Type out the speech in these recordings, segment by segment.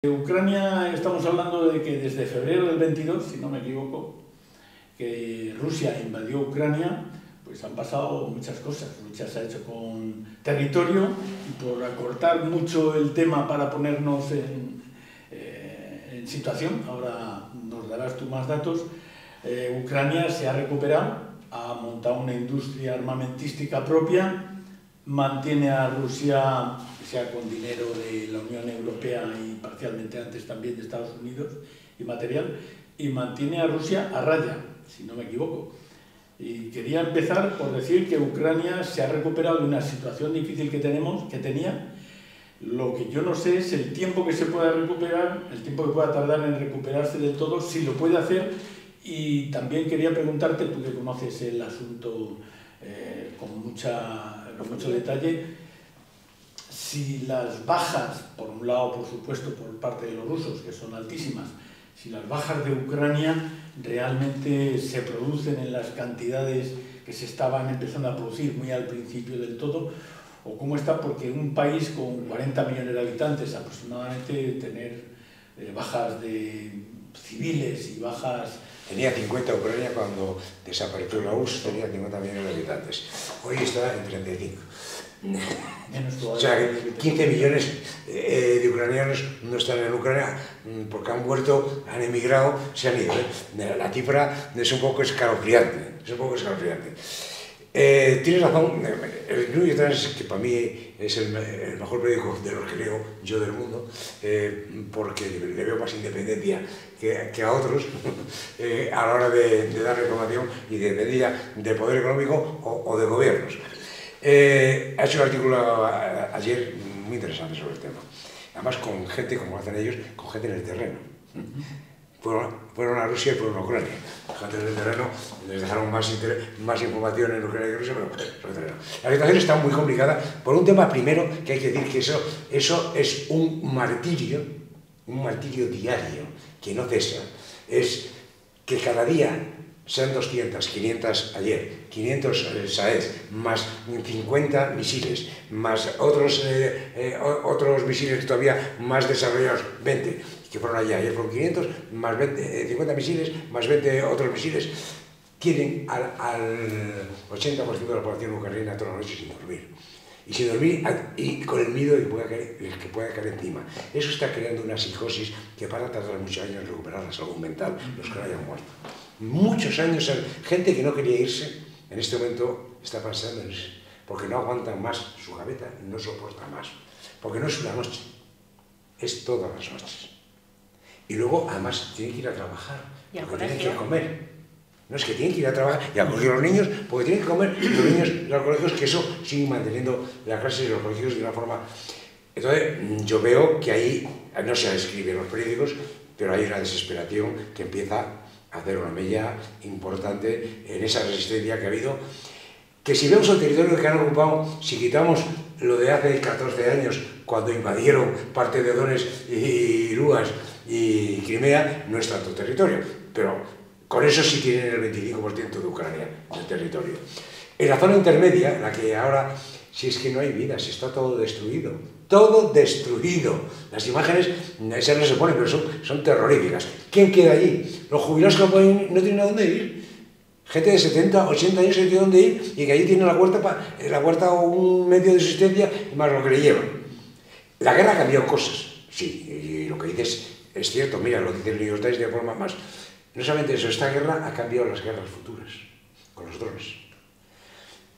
De Ucrania estamos hablando de que desde febrero del 22, si no me equivoco, que Rusia invadió Ucrania, pues han pasado muchas cosas. Rusia se ha hecho con territorio y por acortar mucho el tema para ponernos en situación, ahora nos darás tú más datos, Ucrania se ha recuperado, ha montado una industria armamentística propia, mantiene a Rusia, sea con dinero de la Unión Europea y parcialmente antes también de Estados Unidos y material, y mantiene a Rusia a raya, si no me equivoco. Y quería empezar por decir que Ucrania se ha recuperado de una situación difícil que tenía. Lo que yo no sé es el tiempo que se pueda recuperar, el tiempo que pueda tardar en recuperarse del todo, si lo puede hacer. Y también quería preguntarte, tú que conoces el asunto con mucho detalle, si las bajas, por un lado por supuesto por parte de los rusos, que son altísimas, si las bajas de Ucrania realmente se producen en las cantidades que se estaban empezando a producir muy al principio del todo, o cómo está, porque un país con 40 millones de habitantes aproximadamente, tener bajas de civiles y bajas... Tenía 50 Ucrania cuando desapareció la URSS, tenía 50 millones de habitantes. Hoy está en 35. O sea, 15 millones de ucranianos no están en Ucrania porque han muerto, han emigrado, se han ido. La cifra es un poco escalofriante. Tienes razón, el New York Times, que para mí es el mejor periódico de los que leo yo del mundo, porque le veo más independencia que a otros a la hora de dar información y de medida de poder económico o de gobiernos. Ha hecho un artículo ayer muy interesante sobre el tema, además con gente, como hacen ellos, con gente en el terreno. Fueron a Rusia y fueron a Ucrania. Gente en el terreno les dejaron más información en Ucrania que en Rusia, pero sobre el terreno. La situación está muy complicada por un tema primero que hay que decir que eso es un martirio diario que no cesa. Es que cada día sean 200, 500 ayer, 500 SAES, más 50 misiles, más otros misiles todavía más desarrollados, 20, que fueron allá. Ayer fueron 500, más 50 misiles, más 20 otros misiles. Tienen al 80% de la población ucraniana toda la noche sin dormir. Y sin dormir y con el miedo de que pueda caer encima. Eso está creando una psicosis que para tardar muchos años en recuperar la salud mental, los que no hayan muerto. Muchos años, gente que no quería irse, en este momento está pensando en irse, porque no aguantan más su cabeza, no soporta más. Porque no es una noche, es todas las noches. Y luego, además, tienen que ir a trabajar, porque tienen que comer. No es que tienen que ir a trabajar y a colegio los niños, porque tienen que comer los niños en los colegios, que eso sigue manteniendo las clases de los colegios de una forma... Entonces, yo veo que ahí, no se escribe en los periódicos, pero hay una desesperación que empieza a hacer una mella importante en esa resistencia que ha habido, que si vemos el territorio que han ocupado, si quitamos lo de hace 14 años, cuando invadieron parte de Donetsk y Lugansk y Crimea, no es tanto territorio, pero con eso sí tienen el 25% de Ucrania, del territorio. En la zona intermedia, en la que ahora, si es que no hay vida, si está todo destruido, todo destruido. Las imágenes, esas no se ponen, pero son terroríficas. ¿Quién queda allí? Los jubilados que no tienen a dónde ir. Gente de 70, 80 años que no tiene a dónde ir y que allí tienen la huerta o un medio de subsistencia más lo que le llevan. La guerra ha cambiado cosas, sí, y lo que dices es cierto. Mira, lo dice el New York Times de forma más... No solamente eso, esta guerra ha cambiado las guerras futuras, con los drones.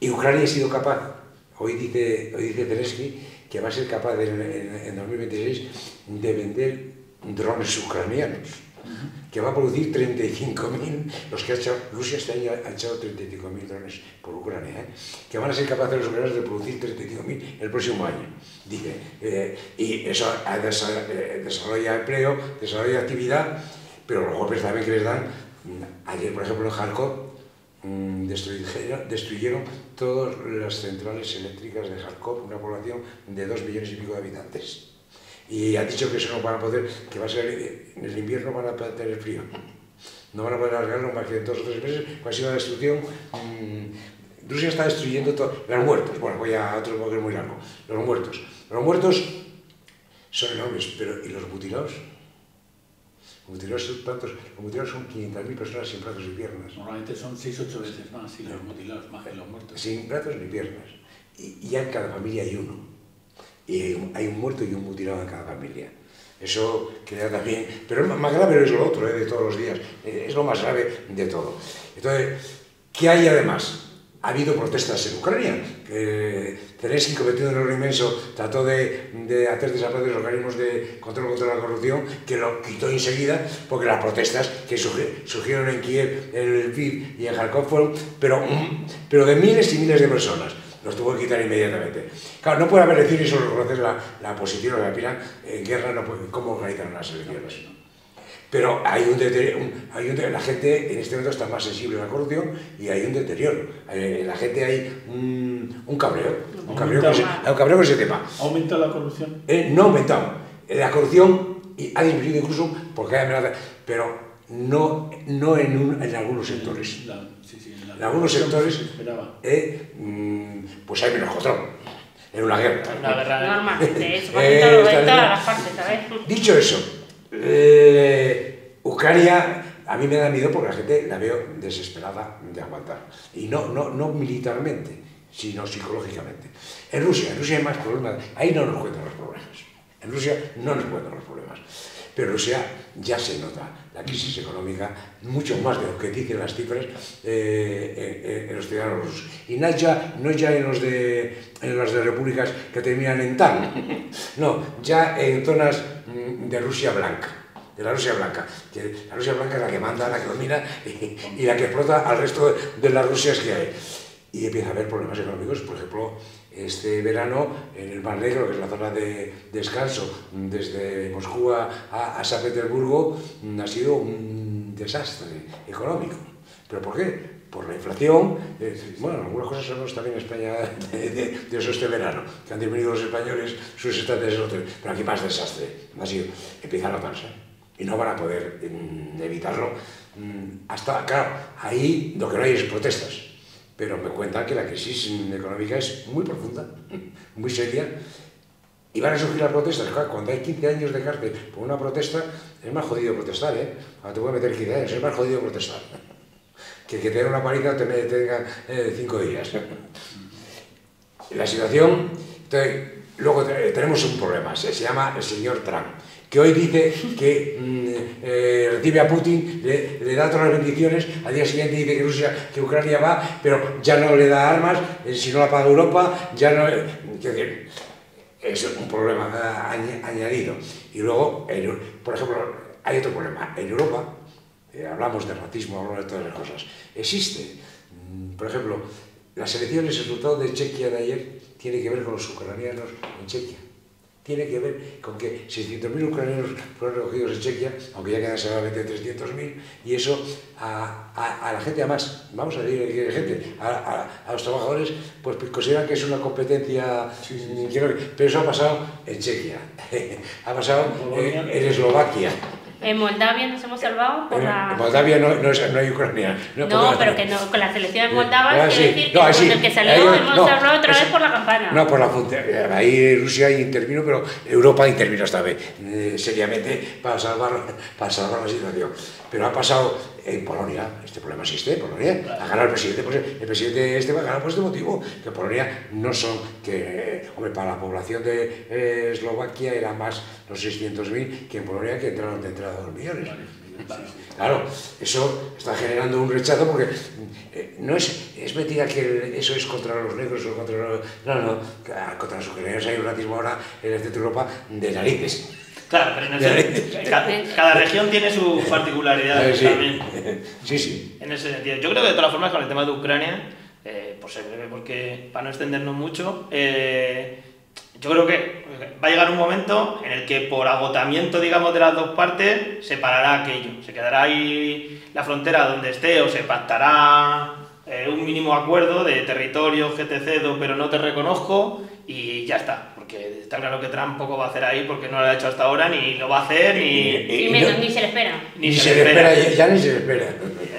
Y Ucrania ha sido capaz, hoy dice Zelensky, que va a ser capaz en 2026 de vender drones ucranianos, que va a producir 35.000, los que ha echado, Rusia este año ha echado 35.000 drones por Ucrania, que van a ser capaces los ucranianos de producir 35.000 el próximo año, dice. Y eso desarrolla empleo, desarrolla actividad, pero los golpes también que les dan. Ayer, por ejemplo, en Kharkov destruyeron todas las centrales eléctricas de Kharkov, una población de 2 millones y pico de habitantes. Y han dicho que eso no van a poder, que va a ser en el invierno, van a tener frío. No van a poder arreglarlo más que en 2 o 3 meses, va a ser una destrucción. Rusia está destruyendo los muertos. Bueno, voy a otro porque es muy largo. Los muertos son enormes, pero ¿y los mutilados? Los mutilados son 500.000 personas sin brazos y piernas. Normalmente son 6-8 veces más, y los mutilados más que los muertos. Sin brazos ni piernas. Y ya en cada familia hay uno. Y hay un muerto y un mutilado en cada familia. Eso queda también... Pero más grave es lo otro, de todos los días. Es lo más grave de todo. Entonces, ¿qué hay además? Ha habido protestas en Ucrania. Zelensky, cometiendo un error inmenso, trató de hacer desaparecer los organismos de control contra la corrupción, que lo quitó enseguida, porque las protestas que surgieron en Kiev, en Lviv y en Kharkov fueron, pero de miles y miles de personas. Los tuvo que quitar inmediatamente. Claro, no puede haber elecciones solo reconocer la posición de la pira en guerra, no puede, ¿cómo organizar unas elecciones? Pero hay la gente en este momento está más sensible a la corrupción y hay un deterioro. En la gente hay un cabreo, un cabreo con ese tema. ¿Ha aumentado la corrupción? No ha aumentado. La corrupción ha disminuido incluso porque hay amenazas, pero no en algunos sectores. En algunos sectores pues hay menos control. En una guerra. Una guerra normalmente, eso pasa en todas las partes, ¿sabes? Dicho eso, Ucrania a mí me da miedo porque la gente la veo desesperada de aguantar. Y no militarmente, sino psicológicamente. En Rusia hay más problemas. Ahí no nos cuentan los problemas. En Rusia no nos cuentan los problemas. Pero Rusia ya se nota la crisis económica mucho más de lo que dicen las cifras en los ciudadanos rusos. Y no ya en las de repúblicas que terminan en tan, no, ya en zonas de Rusia blanca. De la Rusia blanca, que la Rusia blanca es la que manda, la que domina y la que explota al resto de las Rusias que hay. Y empieza a haber problemas económicos, por ejemplo, este verano en el Mar Negro, que es la zona de descanso desde Moscú a San Petersburgo, ha sido un desastre económico. ¿Pero por qué? Por la inflación. Bueno, algunas cosas sabemos también en España de eso este verano, que han disminuido los españoles sus estancias en hoteles, pero aquí más desastre. Ha sido, empieza a notarse. Y no van a poder evitarlo. Hasta, claro, ahí lo que no hay es protestas. Pero me cuentan que la crisis económica es muy profunda, muy seria, y van a surgir las protestas. Claro, cuando hay 15 años de cárcel por una protesta, es más jodido protestar, ¿eh? Cuando te pueden meter 15 años, es más jodido protestar. Que te den una paliza te tenga 5 días. La situación... Entonces, luego tenemos un problema, se llama el señor Trump, que hoy dice que recibe a Putin, le da todas las bendiciones, al día siguiente dice que Ucrania va, pero ya no le da armas, si no la paga Europa, ya no... Es un problema añadido. Y luego, por ejemplo, hay otro problema. En Europa, hablamos de racismo, hablamos de todas las cosas, existe, por ejemplo, las elecciones, el resultado de Chequia de ayer tiene que ver con los ucranianos en Chequia. Tiene que ver con que 600.000 ucranianos fueron recogidos en Chequia, aunque ya quedan solamente 300.000, y eso a la gente, además, vamos a decir gente, a los trabajadores, pues consideran que es una competencia, pero eso ha pasado en Chequia, ha pasado en Eslovaquia. En Moldavia nos hemos salvado por En Moldavia no hay Ucrania. No, pero que no, con las elecciones moldavas quiere decir que con el que salió hemos salvado otra vez por la campana. No, por la frontera. Ahí Rusia intervino, pero Europa intervino esta vez, seriamente, para salvar la situación. Pero ha pasado en Polonia, este problema existe en Polonia, ha ganado el presidente, pues el presidente este va a ganar por este motivo, que Polonia no son, hombre, para la población de Eslovaquia era más los 600.000 que en Polonia, que entraron de entrada 2 millones. Claro, eso está generando un rechazo porque no es mentira que eso es contra los negros o contra los... No, contra los ucranianos hay un racismo ahora en el centro de Europa de narices. Claro, pero cada región tiene sus particularidades también. Sí. En ese sentido. Yo creo que de todas formas con el tema de Ucrania, por ser breve, porque para no extendernos mucho, yo creo que va a llegar un momento en el que por agotamiento, digamos, de las dos partes, se parará aquello. Se quedará ahí la frontera donde esté o se pactará un mínimo acuerdo de territorio, que te cedo pero no te reconozco y ya está. Porque está claro que Trump poco va a hacer ahí porque no lo ha hecho hasta ahora, ni lo va a hacer, ni se le espera. Ni se le espera, ya ni se le espera.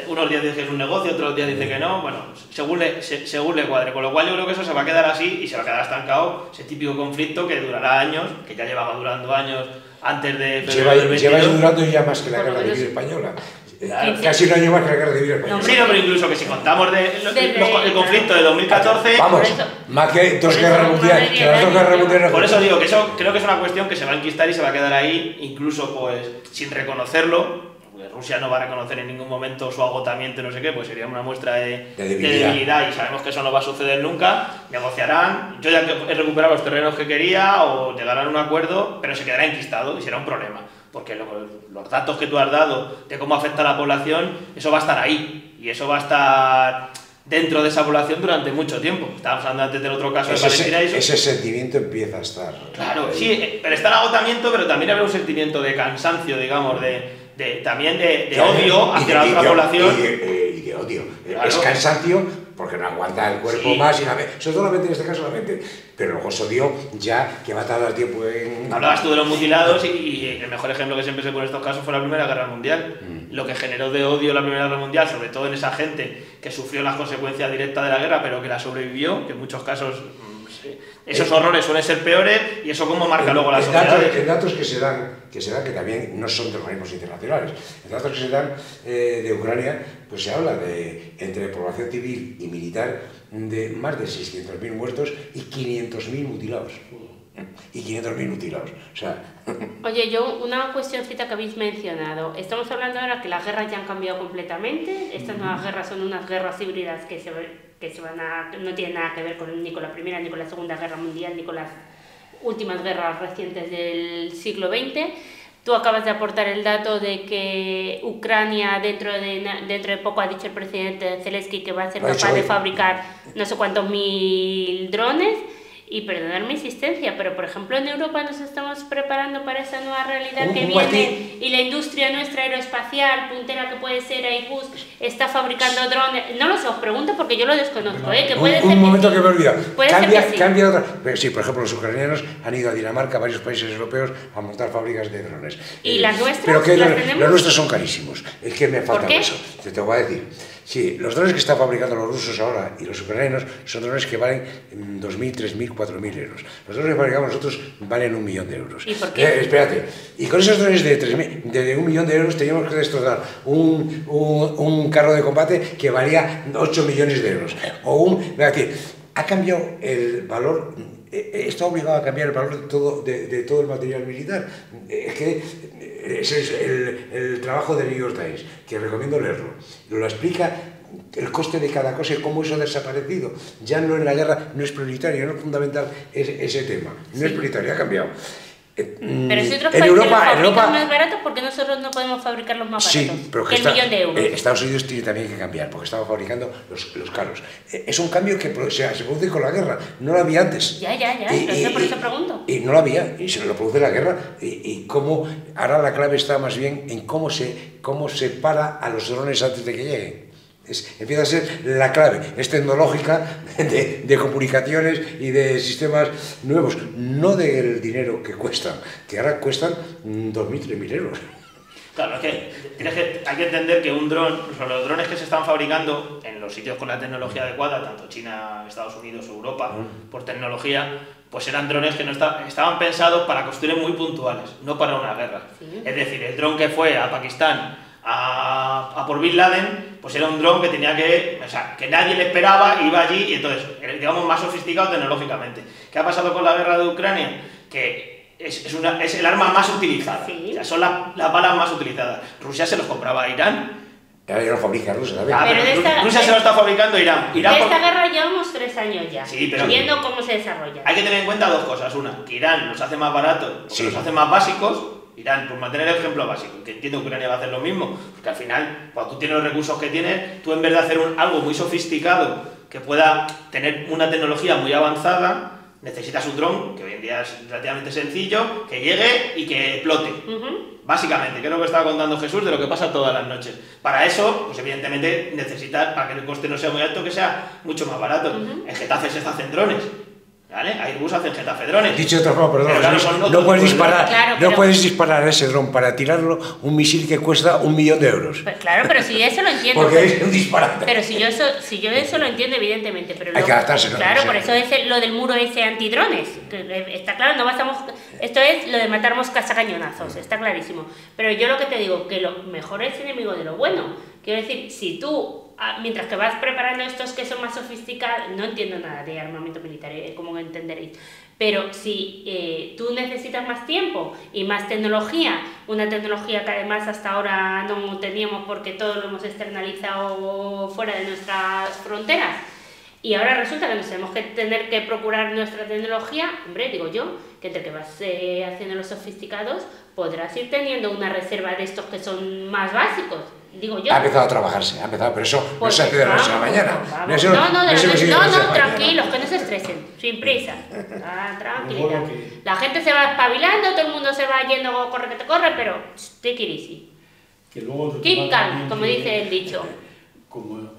Unos días dice que es un negocio, otros días dice que no, bueno, según le cuadre. Con lo cual yo creo que eso se va a quedar así y se va a quedar estancado, ese típico conflicto que durará años, que ya llevaba durando años antes de febrero del 22. Lleva durando ya más que la guerra civil española. Claro. Casi un año más que la guerra civil española. Sí, no, pero incluso que si contamos el conflicto de 2014... Vamos, más que dos guerras mundiales, que las dos guerras mundiales... Por eso digo que eso creo que es una cuestión que se va a enquistar y se va a quedar ahí, incluso pues sin reconocerlo. Rusia no va a reconocer en ningún momento su agotamiento, no sé qué, pues sería una muestra de debilidad y sabemos que eso no va a suceder nunca. Negociarán, yo ya he recuperado los terrenos que quería o llegarán a un acuerdo, pero se quedará enquistado y será un problema. Porque los datos que tú has dado de cómo afecta a la población, eso va a estar ahí y eso va a estar dentro de esa población durante mucho tiempo. Estábamos hablando antes del otro caso de Palestina y eso. Ese sentimiento empieza a estar. Claro, sí, pero está el agotamiento, pero también habrá un sentimiento de cansancio, digamos, también de odio hacia la otra población. Y de odio. Claro. Es cansancio porque no aguanta el cuerpo más y la mente, sobre todo la mente en este caso la mente, pero luego se odio ya que va a tardar tiempo en... Hablabas tú de los mutilados y el mejor ejemplo que siempre se pone en estos casos fue la Primera Guerra Mundial. Lo que generó de odio la Primera Guerra Mundial, sobre todo en esa gente que sufrió las consecuencias directas de la guerra pero que la sobrevivió, que en muchos casos esos horrores suelen ser peores y eso cómo marca luego la sociedad. En datos que se dan que también no son de organismos internacionales, en datos que se dan de Ucrania, pues se habla de, entre población civil y militar, de más de 600.000 muertos y 500.000 mutilados. Y 500.000 mutilados. O sea... Oye, yo, una cuestioncita que habéis mencionado. Estamos hablando ahora que las guerras ya han cambiado completamente. Estas nuevas guerras son unas guerras híbridas que no tienen nada que ver ni con la Primera, ni con la Segunda Guerra Mundial, ni con las últimas guerras recientes del siglo XX. Tú acabas de aportar el dato de que Ucrania dentro de poco ha dicho el presidente Zelensky que va a ser capaz de fabricar no sé cuántos mil drones. Y perdonar mi insistencia, pero por ejemplo en Europa nos estamos preparando para esa nueva realidad que viene y la industria nuestra aeroespacial, puntera que puede ser Airbus, está fabricando drones. No lo sé, os pregunto porque yo lo desconozco, que puede ser un momento que me he olvidado. Cambia otra. Sí, por ejemplo, los ucranianos han ido a Dinamarca, a varios países europeos, a montar fábricas de drones. ¿Y las nuestras? Pero que ¿las tenemos? Los nuestros son carísimos. Es que me falta eso. Te voy a decir. Sí, los drones que están fabricando los rusos ahora y los ucranianos son drones que valen 2.000, 3.000, 4.000 euros. Los drones que fabricamos nosotros valen 1 millón de euros. ¿Y por qué? Espérate. Y con esos drones de 1 millón de euros teníamos que destrozar un carro de combate que valía 8 millones de euros. Ha cambiado el valor. Está obligado a cambiar el valor de todo el material militar. Es que ese es el trabajo de New York Times, que recomiendo leerlo. Lo explica el coste de cada cosa y cómo eso ha desaparecido. Ya no en la guerra, no es prioritario, no es fundamental ese tema. No es prioritario, ha cambiado. Pero si otros países los fabrican más baratos, ¿por qué nosotros no podemos fabricarlos más baratos? Sí, pero que el millón de euros. Estados Unidos tiene también que cambiar, porque estaba fabricando los caros. Es un cambio que se produce con la guerra, no lo había antes. Ya, por eso pregunto. Y no lo había, y se lo produce la guerra. Y cómo, ahora la clave está más bien en cómo se para a los drones antes de que lleguen. Empieza a ser la clave, es tecnológica de comunicaciones y de sistemas nuevos, no del dinero que cuestan, que ahora cuestan 2.000, 3.000 euros. Claro, es que hay que entender que un dron, los drones que se están fabricando en los sitios con la tecnología adecuada, tanto China, Estados Unidos, Europa, por tecnología, pues eran drones que no estaban pensados para cuestiones muy puntuales, no para una guerra. Sí. Es decir, el dron que fue a Pakistán a por Bin Laden, pues era un dron que tenía que nadie le esperaba, iba allí y entonces, digamos, más sofisticado tecnológicamente. ¿Qué ha pasado con la guerra de Ucrania? Que es el arma más utilizada, sí. O sea, son las balas más utilizadas. Rusia se los compraba a Irán. Ahora ya lo fabrica Rusia, Rusia se lo está fabricando a Irán. De esta guerra llevamos 3 años ya, sí, pero viendo cómo se desarrolla. Hay que tener en cuenta dos cosas. Una, que Irán los hace más baratos, porque los hace más básicos. Irán, por mantener el ejemplo básico, que entiendo que Ucrania va a hacer lo mismo, porque al final, cuando tú tienes los recursos que tienes, tú en vez de hacer algo muy sofisticado, que pueda tener una tecnología muy avanzada, necesitas un dron, que hoy en día es relativamente sencillo, que llegue y que explote. Básicamente, que es lo que estaba contando Jesús de lo que pasa todas las noches. Para eso, pues evidentemente necesitas, para que el coste no sea muy alto, que sea mucho más barato. En Getafe se hacen drones, ¿vale? Airbus hacen Getafe drones. Dicho de otra forma, perdón, Claro, no puedes disparar, Claro, no puedes disparar a ese dron para tirarlo un misil que cuesta 1 millón de euros. Pues claro, pero si eso lo entiendo. Porque es un disparate. Pero si yo eso lo entiendo, evidentemente. Pero Hay que adaptarse, ¿no? Claro, Sí. por eso es lo del muro ese antidrones. Que está claro, no bastamos. Esto es lo de matar moscas a cañonazos, está clarísimo. Pero yo lo que te digo, que lo mejor es enemigo de lo bueno. Quiero decir, si tú, mientras que vas preparando estos que son más sofisticados, no entiendo nada de armamento militar, como entenderéis. Pero si tú necesitas más tiempo y más tecnología, una tecnología que además hasta ahora no teníamos porque todo lo hemos externalizado fuera de nuestras fronteras, y ahora resulta que nos tenemos que tener que procurar nuestra tecnología, hombre, digo yo, que entre que vas haciendo los sofisticados, podrás ir teniendo una reserva de estos que son más básicos. Digo yo. Ha empezado a trabajarse, pero eso Pues no se hace de la noche a la mañana. No, tranquilos, que no se estresen, sin prisa. Tranquilidad. La gente se va espabilando, todo el mundo se va yendo, corre que te corre, pero take it easy. Que luego Keep calm, como dice el dicho. Como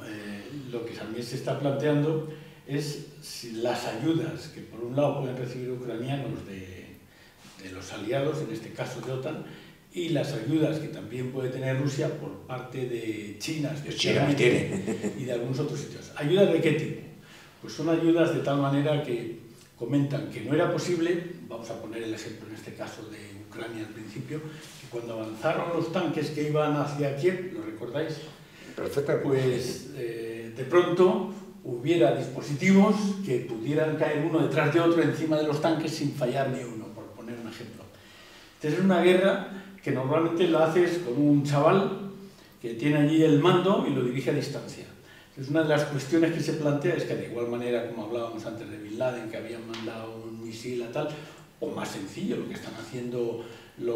lo que también se está planteando es si las ayudas que por un lado pueden recibir ucranianos de los aliados, en este caso de OTAN, y las ayudas que también puede tener Rusia por parte de China, especialmente, y de algunos otros sitios. ¿Ayudas de qué tipo? Pues son ayudas de tal manera que comentan que no era posible, vamos a poner el ejemplo en este caso de Ucrania al principio, que cuando avanzaron los tanques que iban hacia Kiev, ¿lo recordáis? Perfectamente. Pues de pronto hubiera dispositivos que pudieran caer uno detrás de otro encima de los tanques sin fallar ni uno, por poner un ejemplo. Entonces es una guerra que normalmente la haces con un chaval que tiene allí el mando y lo dirige a distancia. Entonces una de las cuestiones que se plantea es que de igual manera como hablábamos antes de Bin Laden, que habían mandado un misil a tal, o más sencillo, lo que están haciendo el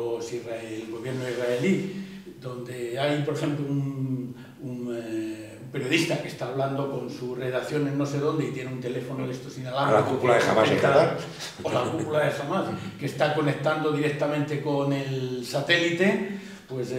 gobierno israelí, donde hay, por ejemplo, un periodista que está hablando con su redacción en no sé dónde y tiene un teléfono de estos inalámbricos. A la cúpula de Hamas en Qatar. O la cúpula de Hamas, que está conectando directamente con el satélite, pues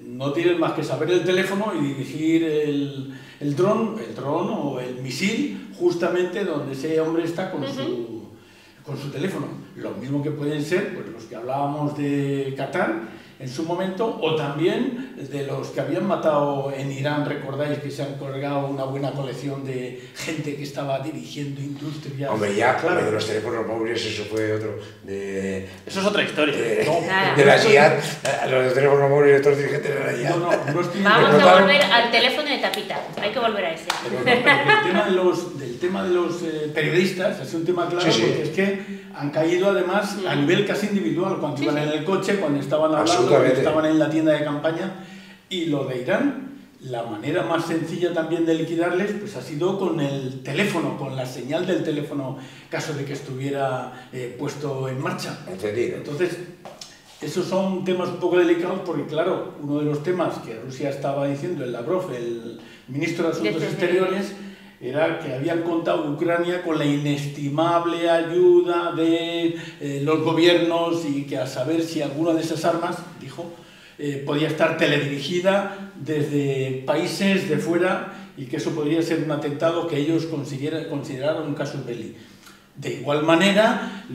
no tienen más que saber el teléfono y dirigir el dron o el misil justamente donde ese hombre está con su teléfono. Lo mismo que pueden ser pues, los que hablábamos de Qatar en su momento, o también de los que habían matado en Irán, recordáis que se han colgado una buena colección de gente que estaba dirigiendo industrias. Hombre, ya, claro, de los teléfonos móviles, eso fue otro. Eso es otra historia. De la JIAD, los teléfonos móviles de otros dirigentes de la JIAD. Vamos a volver al teléfono de tapita, hay que volver a ese. Pero el tema de los periodistas es un tema claro, porque es que han caído además a nivel casi individual, cuando iban en el coche, cuando estaban hablando, cuando estaban en la tienda de campaña. Y lo de Irán, la manera más sencilla también de liquidarles pues ha sido con el teléfono, con la señal del teléfono, caso de que estuviera puesto en marcha. Entendido. Entonces, esos son temas un poco delicados porque, claro, uno de los temas que Rusia estaba diciendo, el Lavrov, el ministro de Asuntos Exteriores, era que habían contado Ucrania con la inestimable ayuda de los gobiernos y que a saber si alguna de esas armas, dijo, podía estar teledirigida desde países de fuera y que eso podría ser un atentado que ellos consideraron un casus belli. De igual manera,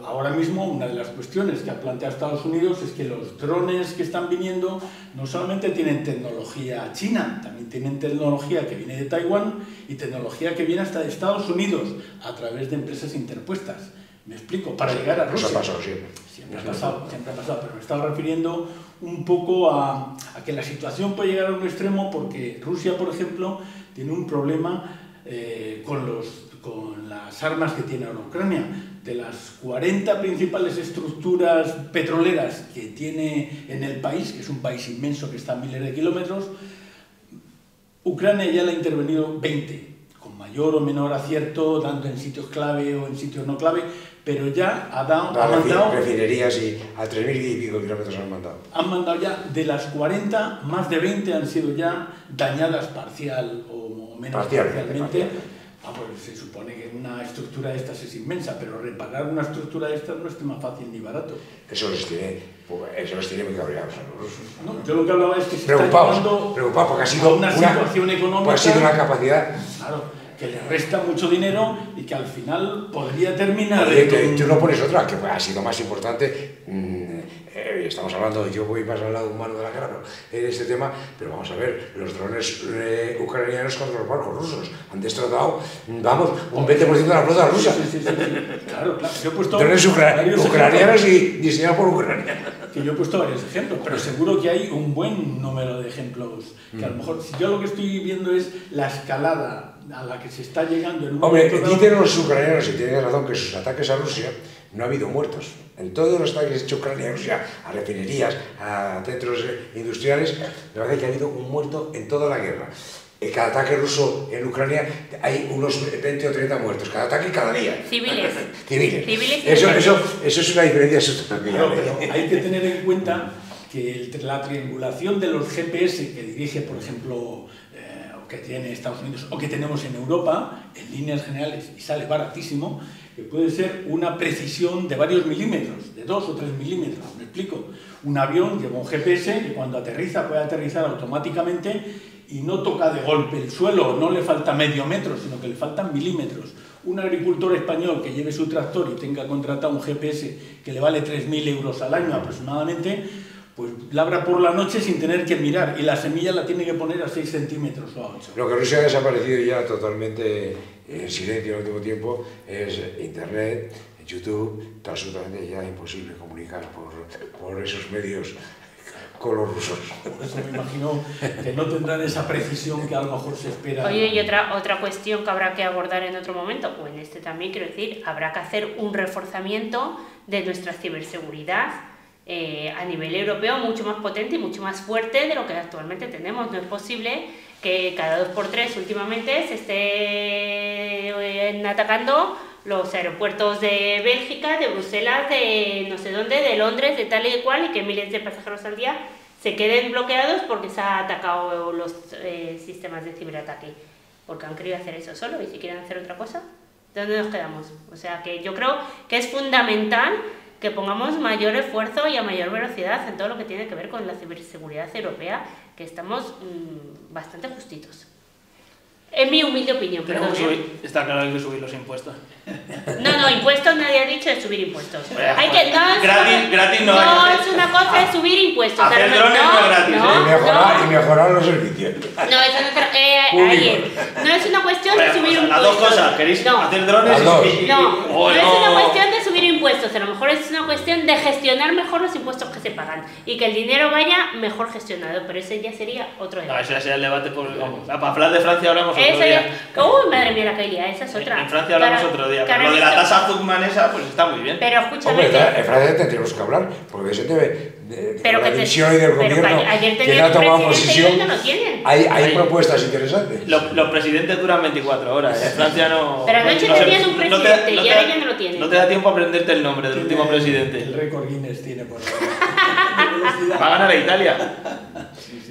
ahora mismo una de las cuestiones que ha planteado Estados Unidos es que los drones que están viniendo no solamente tienen tecnología china, también tienen tecnología que viene de Taiwán y tecnología que viene hasta de Estados Unidos a través de empresas interpuestas. Me explico, para llegar a Rusia. Eso ha pasado siempre. Siempre ha pasado, pero me estaba refiriendo un poco a que la situación puede llegar a un extremo porque Rusia, por ejemplo, tiene un problema con las armas que tiene ahora Ucrania. De las 40 principales estructuras petroleras que tiene en el país, que es un país inmenso que está a miles de kilómetros, Ucrania ya le ha intervenido 20, con mayor o menor acierto, dando en sitios clave o en sitios no clave, pero ya ha mandado... Refinerías y a 3.000 y pico kilómetros han mandado. Han mandado ya, de las 40, más de 20 han sido ya dañadas parcial o menos parcialmente Pues se supone que una estructura de estas es inmensa, pero reparar una estructura de estas no es tema fácil ni barato. Eso los tiene muy cabreados a los rusos. No, yo lo que hablaba es que se preocupados, está llevando porque ha sido una situación económica, pues ha sido una capacidad. Claro, que le resta mucho dinero y que al final podría terminar... Tú no pones otra, que ha sido más importante. Estamos hablando, yo voy más al lado humano de la guerra, pero en este tema, pero vamos a ver, los drones ucranianos contra los barcos rusos han destrozado, vamos, un 20% de la flota rusa. Sí. Claro. Yo he puesto drones ucranianos y diseñados por Ucrania. Que yo he puesto varios ejemplos, pero seguro que hay un buen número de ejemplos. Que a lo mejor, si yo lo que estoy viendo es la escalada a la que se está llegando en un momento dado. Dicen los ucranianos, y tienen razón, que sus ataques a Rusia no ha habido muertos. En todos los ataques hechos Ucrania a Rusia, a refinerías, a centros industriales, me parece que ha habido un muerto en toda la guerra. En cada ataque ruso en Ucrania hay unos 20 o 30 muertos, cada ataque cada día. Civiles. Eso es una diferencia sustancial. Claro, pero hay que tener en cuenta que la triangulación de los GPS que dirige, por ejemplo, que tiene Estados Unidos o que tenemos en Europa, en líneas generales, y sale baratísimo, que puede ser una precisión de varios milímetros, de 2 o 3 milímetros, ¿me explico? Un avión lleva un GPS que cuando aterriza puede aterrizar automáticamente y no toca de golpe el suelo, no le falta medio metro, sino que le faltan milímetros. Un agricultor español que lleve su tractor y tenga contratado un GPS que le vale 3.000 euros al año aproximadamente, pues labra por la noche sin tener que mirar y la semilla la tiene que poner a 6 centímetros o a 8. Lo que Rusia ha desaparecido ya totalmente en silencio en el último tiempo es Internet, YouTube, está absolutamente ya imposible comunicar por esos medios con los rusos. Por eso me imagino que no tendrán esa precisión que a lo mejor se espera. Oye, y otra cuestión que habrá que abordar en otro momento, o en este también quiero decir, habrá que hacer un reforzamiento de nuestra ciberseguridad a nivel europeo mucho más potente y mucho más fuerte de lo que actualmente tenemos. No es posible que cada 2x3 últimamente se estén atacando los aeropuertos de Bélgica, de Bruselas, de no sé dónde, de Londres, de tal y cual, y que miles de pasajeros al día se queden bloqueados porque se han atacado los sistemas de ciberataque. Porque han querido hacer eso solo, y si quieren hacer otra cosa, ¿de dónde nos quedamos? O sea que yo creo que es fundamental que pongamos mayor esfuerzo y a mayor velocidad en todo lo que tiene que ver con la ciberseguridad europea, que estamos bastante justitos. En mi humilde opinión, perdón. Está claro que hay que subir los impuestos. No, impuestos nadie ha dicho de subir impuestos. Gratis no no hay. es una cosa de subir impuestos. Hacer drones no es gratis. Y mejorar los servicios. No, eso no es una cuestión de subir impuestos. Las dos cosas, ¿queréis hacer drones? No es una cuestión de subir impuestos, a lo mejor es una cuestión de gestionar mejor los impuestos que se pagan y que el dinero vaya mejor gestionado, pero ese ya sería otro debate. No, ese ya sería el debate para hablar de Francia hablamos otro día. Uy, madre mía, la Kailia, esa es otra. En Francia hablamos otro día, pero lo de la tasa Zuckman esa, pues está muy bien. Pero escúchame. En Francia tendríamos que hablar, porque eso de la división y del gobierno que no ha tomado posición. Hay propuestas interesantes. Los presidentes duran 24 horas. En Francia no. Pero anoche tenían un presidente y ahora ya no lo tienen. No te da tiempo a aprenderte el nombre del último presidente. El récord Guinness tiene por ahí. Va a ganar a Italia. Sí.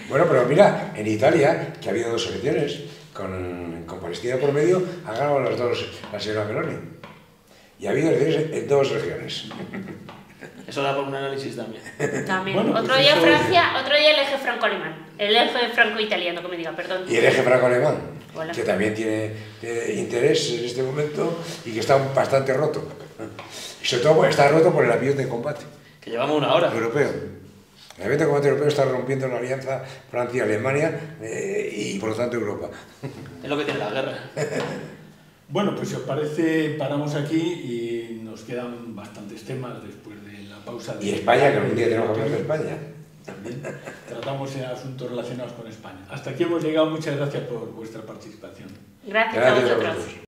Bueno, pero mira, en Italia, que ha habido 2 elecciones, con Palestina por medio, ha ganado las dos la señora Meloni. Y ha habido elecciones en 2 regiones. Eso da por un análisis también. Bueno, otro día Francia, otro día el eje franco-alemán. El eje franco-italiano, que me diga, perdón. Y el eje franco-alemán, Hola. que también tiene interés en este momento y que está bastante roto. Y sobre todo está roto por el avión de combate. Que llevamos 1 hora. Europeo. El avión de combate europeo está rompiendo la alianza Francia-Alemania y por lo tanto Europa. Es lo que tiene la guerra. Bueno, pues si os parece, paramos aquí y nos quedan bastantes temas después de la pausa. Y España, que algún día tenemos que hablar de España. También tratamos asuntos relacionados con España. Hasta aquí hemos llegado. Muchas gracias por vuestra participación. Gracias a vosotros.